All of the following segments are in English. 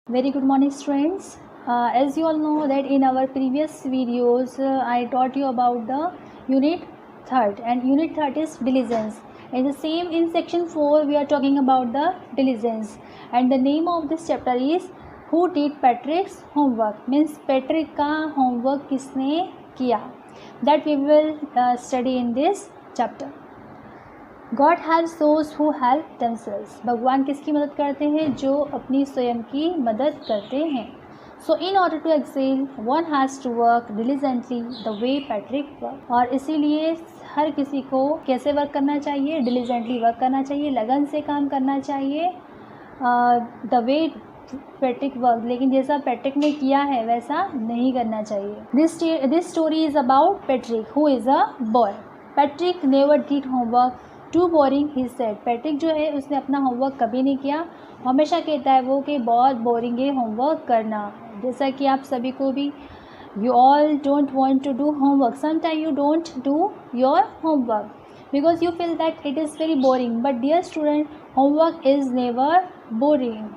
Very good morning, students. As you all know that in our previous videos, I taught you about the unit third, and unit third is diligence. And the same in section 4, we are talking about the diligence. And the name of this chapter is Who Did Patrick's Homework? Means Patrick का homework किसने किया? That we will study in this chapter. God helps those who help themselves. भगवान किसकी मदद करते हैं? जो अपनी स्वयं की मदद करते हैं. So in order to excel one has to work diligently the way Patrick work. और इसीलिए हर किसी को कैसे वर्क करना चाहिए? डिलीजेंटली वर्क करना चाहिए, लगन से काम करना चाहिए, द वे पैट्रिक वर्क. लेकिन जैसा पैट्रिक ने किया है वैसा नहीं करना चाहिए. This story is about Patrick who is a boy. Patrick never did homework too boring he said. Patrick जो है उसने अपना होमवर्क कभी नहीं किया. हमेशा कहता है वो कि बहुत बोरिंग है होमवर्क करना. जैसा कि आप सभी को भी you all don't want to do homework. Sometime you don't do your homework because you feel that it is very boring. But dear student, homework is never boring.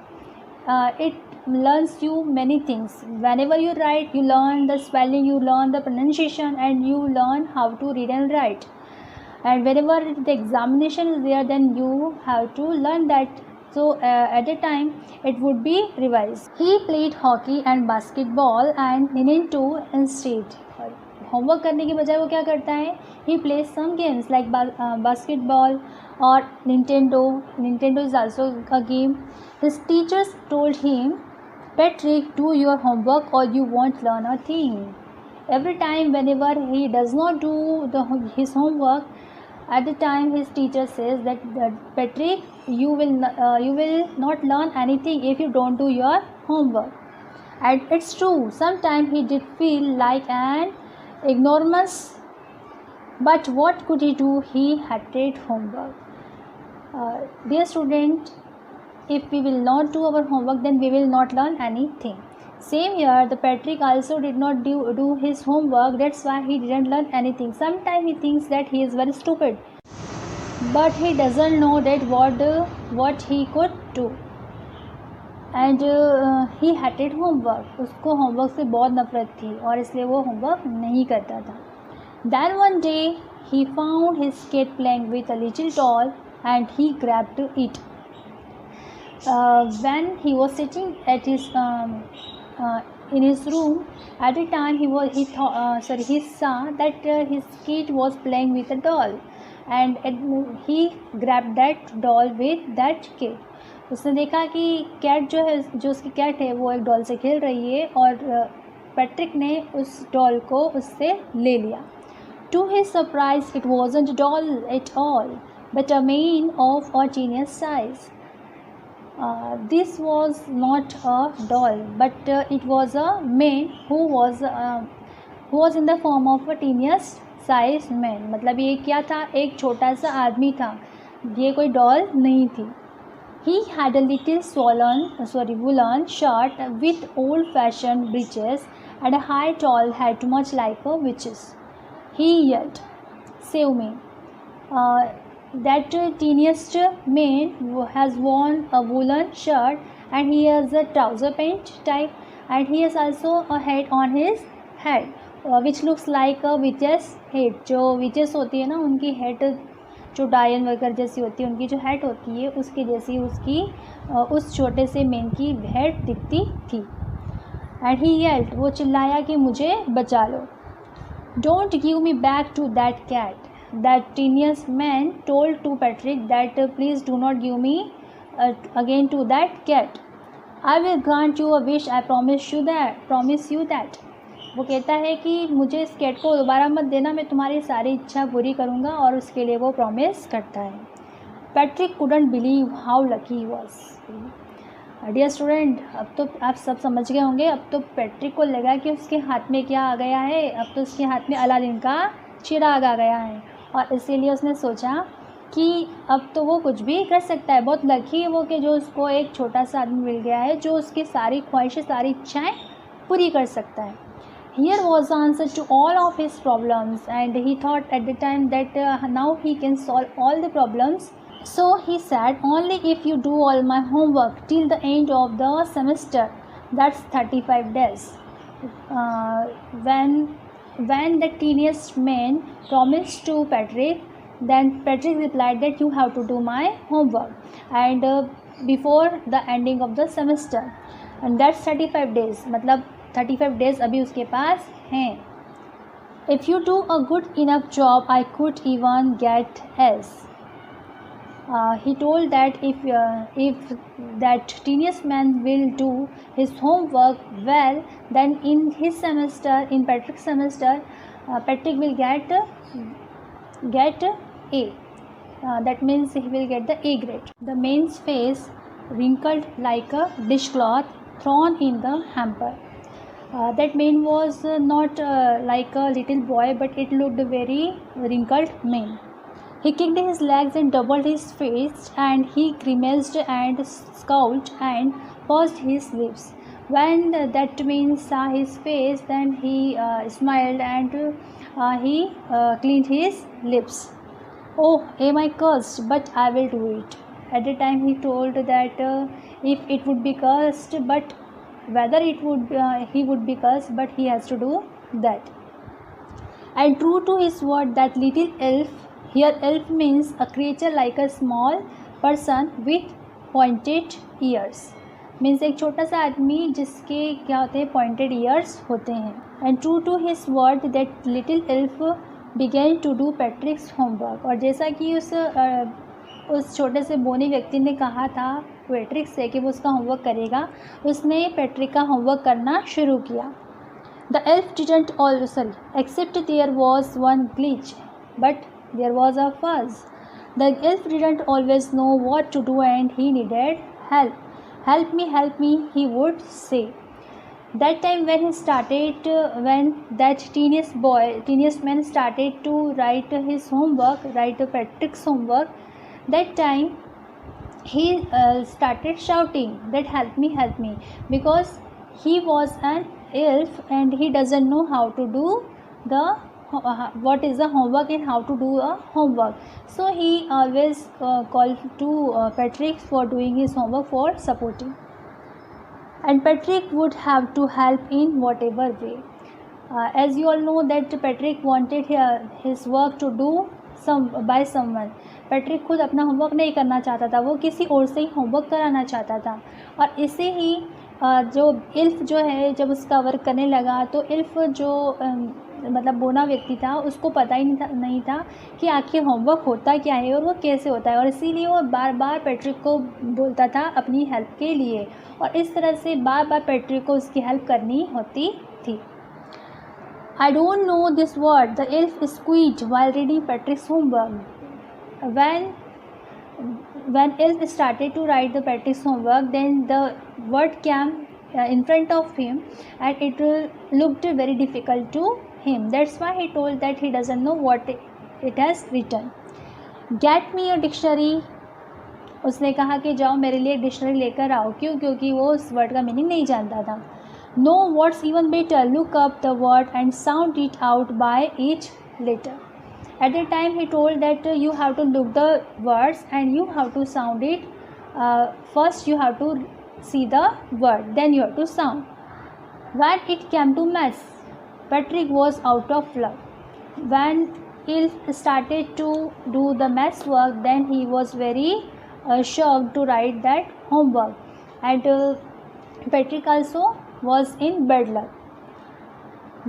It learns you many things. Whenever you write, you learn the spelling, you learn the pronunciation, and you learn how to read and write. And whenever the examination is there, then you have to learn that. So at the time it would be revised. He played hockey and basketball and Nintendo instead. Homework करने के बजाय वो क्या करता है? He plays some games like basketball or Nintendo. Nintendo is also a game. His teachers told him, Patrick, do your homework or you won't learn a thing. Every time whenever he does not do his homework, at the time his teacher says that Patrick, you will not learn anything if you don't do your homework. And it's true, sometimes he did feel like an ignoramus, but what could he do? He hated homework. Dear student, if we will not do our homework, then we will not learn anything. Same here, the Patrick also did not do his homework. That's why he didn't learn anything. Sometimes he thinks that he is very stupid, but he doesn't know that what he could do. And he hated homework. उसको homework से बहुत नफरत थी और इसलिए वो homework नहीं करता था. Then one day he found his kid playing with a little doll and he grabbed it. When he was sitting at his in his room, at the time he saw that his kid was playing with a doll, and he grabbed that doll with that kid. उसने देखा कि cat जो उसकी cat है वो एक doll से खेल रही है और पैट्रिक ने उस डॉल को उससे ले लिया. To his surprise, it wasn't a doll at all, but a man of a genius size. This was not a doll, but it was a man who was in the form of a tiniest size man. मतलब ये क्या था? एक छोटा सा आदमी था, ये कोई डॉल नहीं थी. He had a little woolen shirt with old-fashioned breeches and a high tall hat, much like a witch's. He yelled, "Save me!" That tiniest man has worn a woolen shirt and he has a trouser pant type, and he has also a hat on his head which looks like a witch's head. जो witches होती है ना, उनकी head जो डायन वगैरह जैसी होती है, उनकी जो हेड होती है उसके जैसी उसकी उस छोटे से मेन की हेड दिखती थी. एंड ही येल्ड, वो चिल्लाया कि मुझे बचा लो. Don't give me back to that cat. That टीनियस man told to Patrick that please do not give me again to that cat. I will grant you a wish, I promise you that. वो कहता है कि मुझे इस cat को दोबारा मत देना, मैं तुम्हारी सारी इच्छा पूरी करूँगा, और उसके लिए वो प्रॉमिस करता है. Patrick couldn't believe how lucky he was. Dear student, अब तो आप सब समझ गए होंगे. अब तो पैट्रिक को लगा कि उसके हाथ में क्या आ गया है. अब तो उसके हाथ में अलादीन का चिराग आ गया है, और इसीलिए उसने सोचा कि अब तो वो कुछ भी कर सकता है. बहुत लकी है वो कि जो उसको एक छोटा सा आदमी मिल गया है जो उसकी सारी ख्वाहिशें, सारी इच्छाएँ पूरी कर सकता है. Here was the answer to all of his problems, and he thought at the time that now he can solve all the problems So he said, only if you do all my homework till the end of the semester, that's 35 days. uh, when when the teenage man promised to Patrick, then Patrick replied that you have to do my homework, and before the ending of the semester, and that's 35 days, मतलब 35 days अभी उसके पास हैं. If you do a good enough job, I could even get else. He told that if that teenage man will do his homework well, then in his semester, in Patrick's semester, Patrick will get A. That means he will get the A grade. The man's face wrinkled like a dishcloth thrown in the hamper. That man was not like a little boy, but it looked very wrinkled man. He kicked his legs and doubled his fists, and he grimaced and scowled and pursed his lips. When that man saw his face, then he smiled and he cleaned his lips. Oh, am I cursed? But I will do it. At the time he told that if it would be cursed, but whether it would he would be cursed, but he has to do that. And true to his word, that little elf, here elf means a creature like a small person with pointed ears, means एक छोटा सा आदमी जिसके क्या होते हैं, pointed ears होते हैं. And true to his word, that little elf began to do Patrick's homework. और जैसा कि उस छोटे से बोने व्यक्ति ने कहा था पैट्रिक से कि वो उसका होमवर्क करेगा, उसने पैट्रिक का होमवर्क करना शुरू किया. The elf didn't also, except there was one glitch, but there was a fuzz. The elf didn't always know what to do and he needed help. Help me, he would say. That time when that teenage man started to write his homework, write Patrick's homework, that time he started shouting that help me, because he was an elf and he doesn't know how to do what is the homework and how to do a homework. So he always called to Patrick for doing his homework, for supporting, and Patrick would have to help in whatever way. As you all know that Patrick wanted his work to do by someone. Patrick खुद अपना homework नहीं करना चाहता था, वो किसी और से ही होमवर्क कराना चाहता था. और इसे ही जो इल्फ जो है, जब उसका वर्क करने लगा, तो इल्फ जो मतलब बोना व्यक्ति था, उसको पता ही नहीं था कि आखिर होमवर्क होता क्या है और वो कैसे होता है, और इसीलिए वो बार बार पैट्रिक को बोलता था अपनी हेल्प के लिए, और इस तरह से बार बार पैट्रिक को उसकी हेल्प करनी होती थी. I don't know this word, the elf squeaked while reading Patrick's homework. When elf started to write the Patrick's homework, then the word came in front of him and it looked very difficult to him. That's why he told that he doesn't know what it has written. Get me a dictionary. उसने कहा कि जाओ मेरे लिए एक dictionary लेकर आओ. क्यों? क्योंकि वो उस वर्ड का मीनिंग नहीं जानता था. No, what's even better, look up the word and sound it out by each letter. At the time he told that you have to look the words and you have to sound it. First you have to see the word, then you have to sound. When it came to maths, Patrick was out of luck. When he started to do the maths work, then he was very shocked to write that homework, and Patrick also was in bad luck.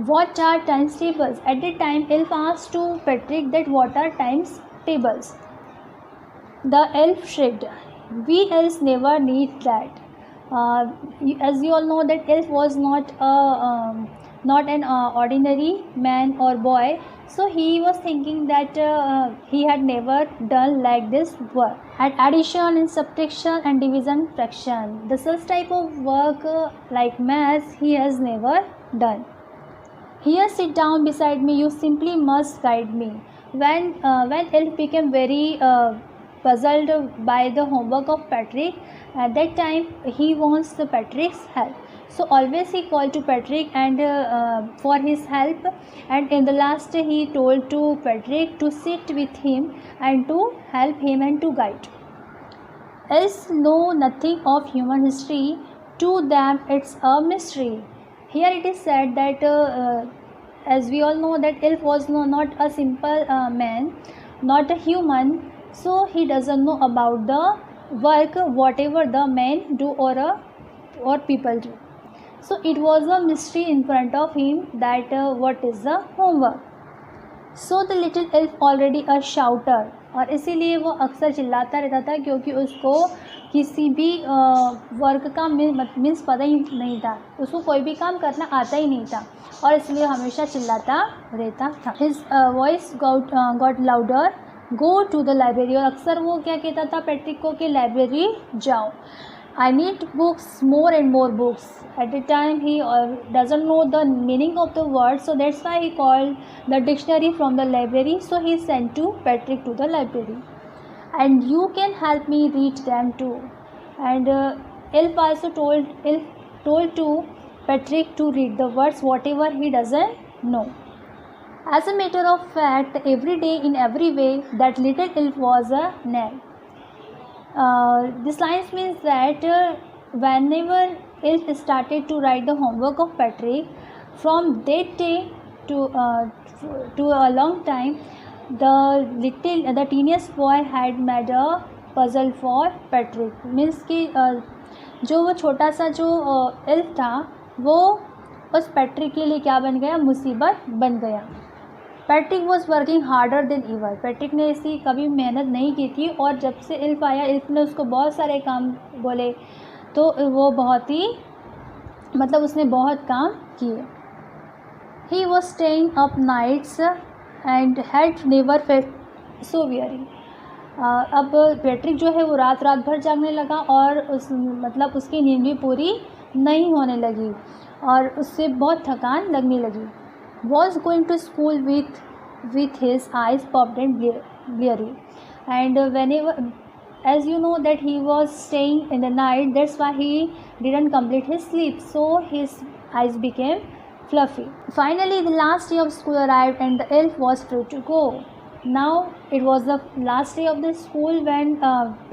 What are times tables? At the time elf asked to Patrick that what are times tables. The elf shrugged. We elves never need that. As you all know that elf was not an ordinary man or boy, so he was thinking that he had never done like this work, at addition and subtraction and division fraction. The such type of work like maths he has never done. Here, sit down beside me, you simply must guide me. When elf became very puzzled by the homework of Patrick, at that time he wants Patrick's help. So always he called to Patrick and for his help, and in the last he told to Patrick to sit with him and to help him and to guide. Elves know nothing of human history. To them it's a mystery. Here it is said that as we all know that elf was not a simple man, not a human, so he doesn't know about the work whatever the men do or people do. So it was a mystery in front of him that what is the homework. So the little elf already a shouter, और इसीलिए वो अक्सर चिल्लाता रहता था क्योंकि उसको किसी भी वर्क का मीन्स पता ही नहीं था, उसको कोई भी काम करना आता ही नहीं था और इसलिए हमेशा चिल्लाता रहता था. His voice got louder, go to the library. और अक्सर वो क्या कहता था पैट्रिक को कि लाइब्रेरी जाओ. I need books, more and more books. At the time he doesn't know the meaning of the word, so that's why he called the dictionary from the library. So he sent to Patrick to the library, and you can help me read them too. And Elf also told to Patrick to read the words whatever he doesn't know. As a matter of fact, every day in every way, that little elf was a nag. This lines means that whenever elf started to write the homework of Patrick, from that day to a long time, the teenage boy had made a puzzle for Patrick. Means कि जो वो छोटा सा जो elf था वो उस Patrick के लिए क्या बन गया, मुसीबत बन गया. Patrick was working harder than ईवर. Patrick ने इसकी कभी मेहनत नहीं की थी और जब से एल्फ आया, एल्फ ने उसको बहुत सारे काम बोले तो वो बहुत ही उसने बहुत काम किए. He was staying up nights and had never felt so weary. अब पैट्रिक जो है वो रात भर जागने लगा और उसकी नींद भी पूरी नहीं होने लगी और उससे बहुत थकान लगने लगी. Was going to school with his eyes popped and bleary, and whenever, as you know that he was staying in the night, that's why he didn't complete his sleep, so his eyes became fluffy. Finally the last day of school arrived and the elf was free to go. Now it was the last day of the school when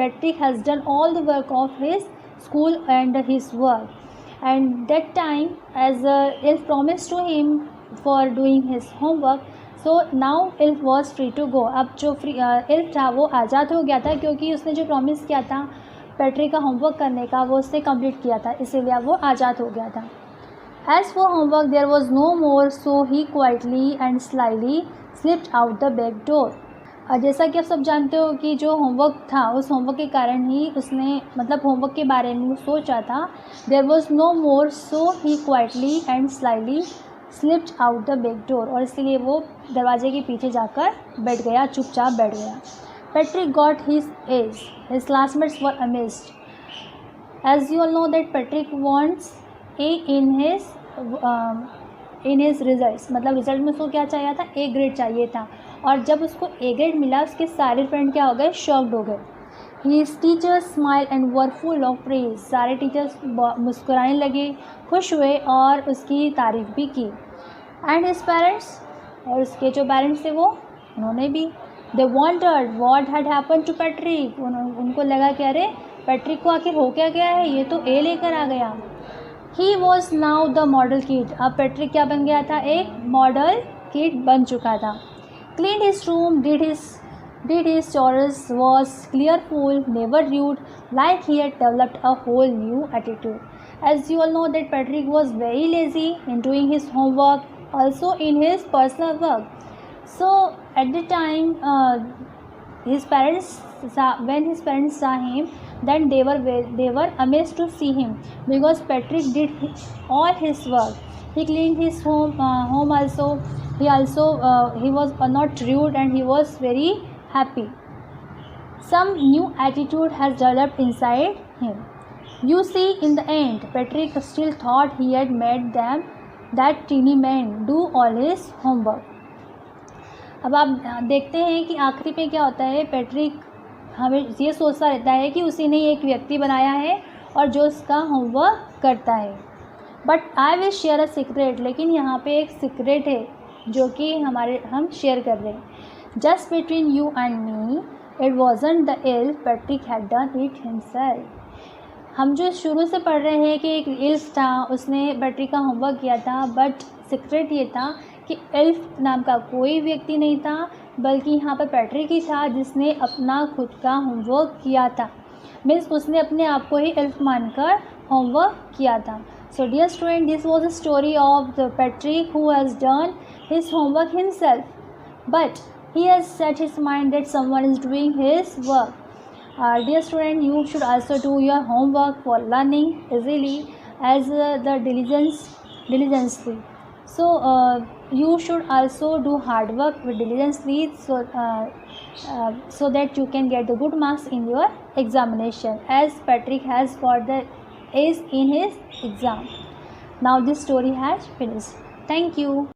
Patrick has done all the work of his school and his work, and that time as elf promised to him for doing his homework, so now elf was free to go. अब जो elf था वो आज़ाद हो गया था क्योंकि उसने जो प्रॉमिस किया था पैट्रिक का होमवर्क करने का वो उसने कंप्लीट किया था, इसीलिए अब वो आज़ाद हो गया था. As for homework there was no more, so he quietly and slyly slipped out the back door. जैसा कि आप सब जानते हो कि जो होमवर्क था उस होमवर्क के कारण ही उसने होमवर्क के बारे में सोचा था. There was no more, so he quietly and slyly slipped out the back door. और इसलिए वो दरवाजे के पीछे जाकर बैठ गया, चुपचाप बैठ गया. Patrick got his A's, his classmates were amazed. As you all know that Patrick wants A in his results. Result में उसको क्या चाहिए था, ए ग्रेड चाहिए था. और जब उसको ए ग्रेड मिला उसके सारे फ्रेंड क्या हो गए, शॉक्ड हो गए. His teachers smile and were full of praise. सारे टीचर्स मुस्कुराने लगे, खुश हुए और उसकी तारीफ भी की. एंड हिज पेरेंट्स, और उसके जो पेरेंट्स थे वो उन्होंने भी. They wondered what had happen to Patrick. उनको लगा कि अरे पैट्रिक को आखिर हो क्या गया है, ये तो ए लेकर आ गया. He was now the model kid. अब पैट्रिक क्या बन गया था, एक मॉडल किड बन चुका था. Clean his room, did his chores, was cheerful, never rude, like he had developed a whole new attitude. As you all know that Patrick was very lazy in doing his homework, also in his personal work. So at the time when his parents saw him, then they were amazed to see him because Patrick did all his work. He cleaned his home also. He was not rude and he was very happy. Some new attitude has developed inside him. You see, in the end, Patrick still thought he had made that teeny man do all his homework. अब आप देखते हैं कि आखिरी पे क्या होता है. पैट्रिक हमें ये सोचता रहता है कि उसी ने एक व्यक्ति बनाया है और जो उसका होमवर्क करता है. But I will share a secret, लेकिन यहाँ पे एक सीक्रेट है जो कि हम शेयर कर रहे हैं। Just between you and me it wasn't the elf, Patrick had done it himself. हम जो शुरू से पढ़ रहे हैं कि एक इल्फ था, उसने पैट्रिक का होमवर्क किया था, बट सीक्रेट ये था कि एल्फ नाम का कोई व्यक्ति नहीं था, बल्कि यहाँ पर पैट्रिक ही था जिसने अपना खुद का होमवर्क किया था। मीन्स उसने अपने आप को ही एल्फ मानकर होमवर्क किया था। So dear student, this was a story of the Patrick who has done his homework himself, but he has set his mind that someone is doing his work. Dear student, you should also do your homework for learning easily as the diligently. So you should also do hard work with diligently, so that you can get the good marks in your examination, as Patrick has got the A's in his exam. Now this story has finished. Thank you.